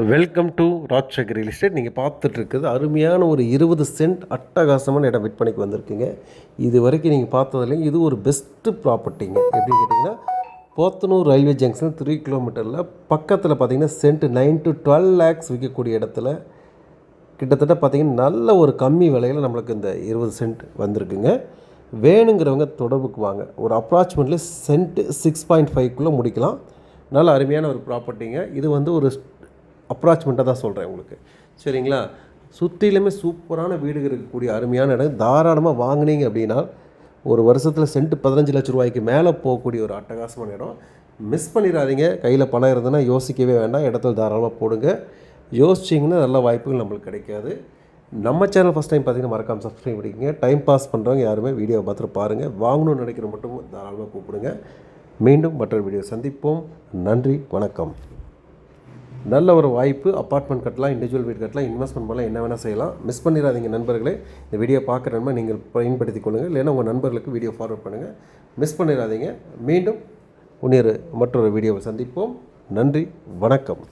Welcome to Rajsekar real estate. நீங்கள் பார்த்துட்ருக்குது அருமையான ஒரு 20 சென்ட் அட்டகாசமான இடம் விற்பனைக்கு வந்திருக்குங்க. இது வரைக்கும் நீங்கள் பார்த்ததுலேயும் இது ஒரு பெஸ்ட்டு ப்ராப்பர்ட்டிங்க. எப்படின்னு கேட்டிங்கன்னா, போத்தனூர் ரயில்வே ஜங்ஷன் 3 கிலோமீட்டரில் பக்கத்தில் பார்த்திங்கன்னா சென்ட் 9 to 12 lakhs விற்கக்கூடிய இடத்துல கிட்டத்தட்ட பார்த்திங்கன்னா நல்ல ஒரு கம்மி விலையில் நம்மளுக்கு இந்த 20 சென்ட் வந்திருக்குங்க. வேணுங்கிறவங்க தொடர்புக்கு வாங்க. ஒரு அப்ராக்சிமேட்லி சென்ட் 6.5 முடிக்கலாம். நல்ல அருமையான ஒரு ப்ராப்பர்ட்டிங்க. இது வந்து ஒரு அப்ராக்சிமேட்டாக தான் சொல்கிறேன் உங்களுக்கு, சரிங்களா? சுற்றிலுமே சூப்பரான வீடு இருக்கக்கூடிய அருமையான இடம். தாராளமாக வாங்கினீங்க அப்படின்னா ஒரு வருஷத்தில் சென்ட் 15 லட்ச ரூபாய்க்கு மேலே போகக்கூடிய ஒரு அட்டகாசமான இடம். மிஸ் பண்ணிடாதீங்க. கையில் பணம் இருந்ததுன்னா யோசிக்கவே வேண்டாம், இடத்துல தாராளமாக போடுங்க. யோசிச்சிங்கன்னா நல்ல வாய்ப்புகள் நம்மளுக்கு கிடைக்காது. நம்ம சேனல் ஃபஸ்ட் டைம் பார்த்தீங்கன்னா மறக்காமல் சப்ஸ்கிரைப் பண்ணிக்கங்க. டைம் பாஸ் பண்ணுறவங்க யாருமே வீடியோ பார்த்துட்டு பாருங்கள். வாங்கணும்னு நினைக்கிற மட்டும் தாராளமாக கூப்பிடுங்க. மீண்டும் மற்றொரு வீடியோ சந்திப்போம். நன்றி, வணக்கம். நல்ல ஒரு வாய்ப்பு. அப்பார்ட்மெண்ட் கட்டலாம், இண்டிவிஜுவல் வீடு கட்டலாம், இன்வெஸ்ட்மெண்ட் பண்ணலாம், என்ன வேணால் செய்யலாம். மிஸ் பண்ணிடாதீங்க நண்பர்களே. இந்த வீடியோ பார்க்குற நண்பர் நீங்கள் பயன்படுத்திக் கொள்ளுங்கள். இல்லைன்னா உங்கள் நண்பர்களுக்கு வீடியோ ஃபார்வர்ட் பண்ணுங்கள். மிஸ் பண்ணிடாதீங்க. மீண்டும் மற்றொரு வீடியோவை சந்திப்போம். நன்றி, வணக்கம்.